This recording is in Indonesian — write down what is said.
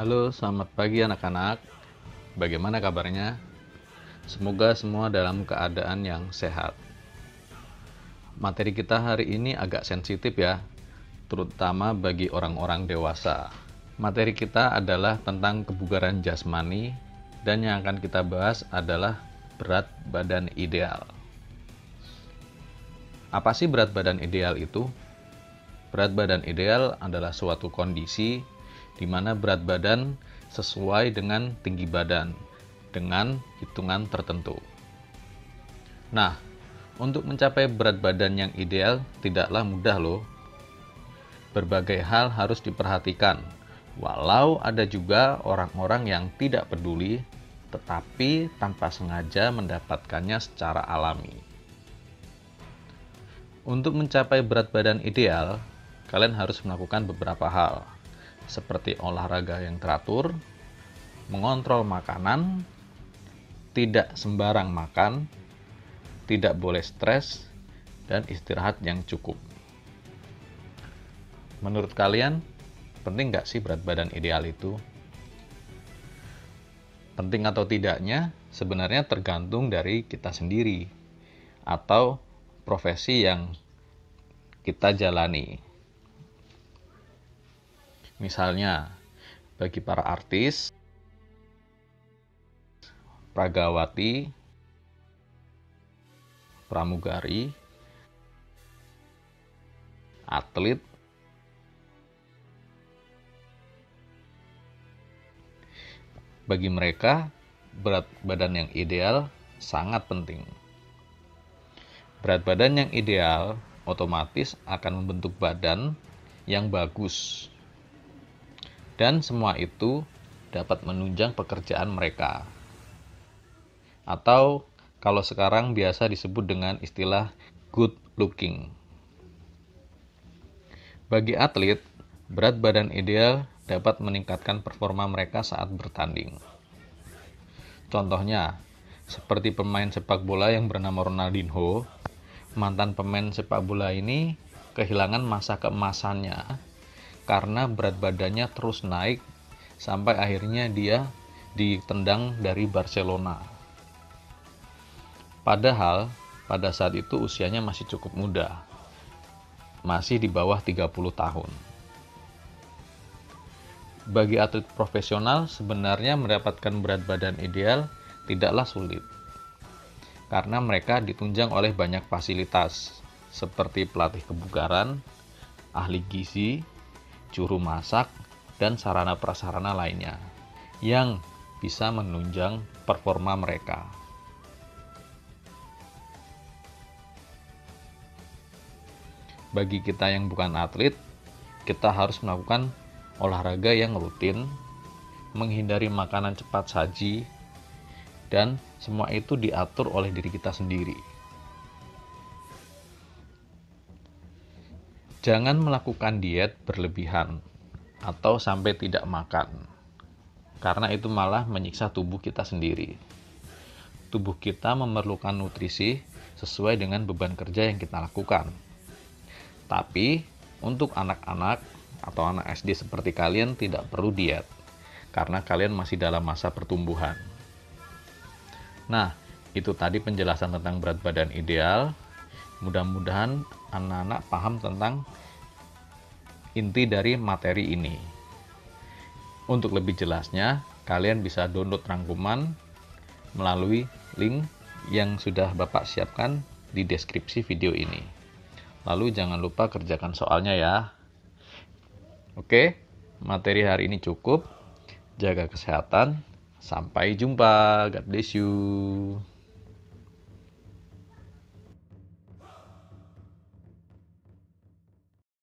Halo, selamat pagi anak-anak. Bagaimana kabarnya? Semoga semua dalam keadaan yang sehat. Materi kita hari ini agak sensitif ya, terutama bagi orang-orang dewasa. Materi kita adalah tentang kebugaran jasmani, dan yang akan kita bahas adalah berat badan ideal. Apa sih berat badan ideal itu? Berat badan ideal adalah suatu kondisi di mana berat badan sesuai dengan tinggi badan dengan hitungan tertentu. Nah, untuk mencapai berat badan yang ideal tidaklah mudah loh. Berbagai hal harus diperhatikan, walau ada juga orang-orang yang tidak peduli, tetapi tanpa sengaja mendapatkannya secara alami. Untuk mencapai berat badan ideal, kalian harus melakukan beberapa hal, seperti olahraga yang teratur, mengontrol makanan, tidak sembarang makan, tidak boleh stres, dan istirahat yang cukup. Menurut kalian, penting nggak sih berat badan ideal itu? Penting atau tidaknya sebenarnya tergantung dari kita sendiri atau profesi yang kita jalani. Misalnya, bagi para artis, pragawati, pramugari, atlet, bagi mereka berat badan yang ideal sangat penting. Berat badan yang ideal otomatis akan membentuk badan yang bagus. Dan semua itu dapat menunjang pekerjaan mereka. Atau kalau sekarang biasa disebut dengan istilah good looking. Bagi atlet, berat badan ideal dapat meningkatkan performa mereka saat bertanding. Contohnya, seperti pemain sepak bola yang bernama Ronaldinho, mantan pemain sepak bola ini kehilangan masa keemasannya karena berat badannya terus naik sampai akhirnya dia ditendang dari Barcelona. Padahal pada saat itu usianya masih cukup muda, masih di bawah 30 tahun. Bagi atlet profesional, sebenarnya mendapatkan berat badan ideal tidaklah sulit. Karena mereka ditunjang oleh banyak fasilitas, seperti pelatih kebugaran, ahli gizi, juru masak, dan sarana prasarana lainnya, yang bisa menunjang performa mereka. Bagi kita yang bukan atlet, kita harus melakukan olahraga yang rutin, menghindari makanan cepat saji, dan semua itu diatur oleh diri kita sendiri. Jangan melakukan diet berlebihan atau sampai tidak makan, karena itu malah menyiksa tubuh kita sendiri. Tubuh kita memerlukan nutrisi sesuai dengan beban kerja yang kita lakukan. Tapi untuk anak-anak atau anak SD seperti kalian tidak perlu diet, karena kalian masih dalam masa pertumbuhan. Nah, itu tadi penjelasan tentang berat badan ideal. Mudah-mudahan anak-anak paham tentang inti dari materi ini. Untuk lebih jelasnya, kalian bisa download rangkuman melalui link yang sudah Bapak siapkan di deskripsi video ini. Lalu jangan lupa kerjakan soalnya ya. Oke, materi hari ini cukup. Jaga kesehatan. Sampai jumpa. God bless you.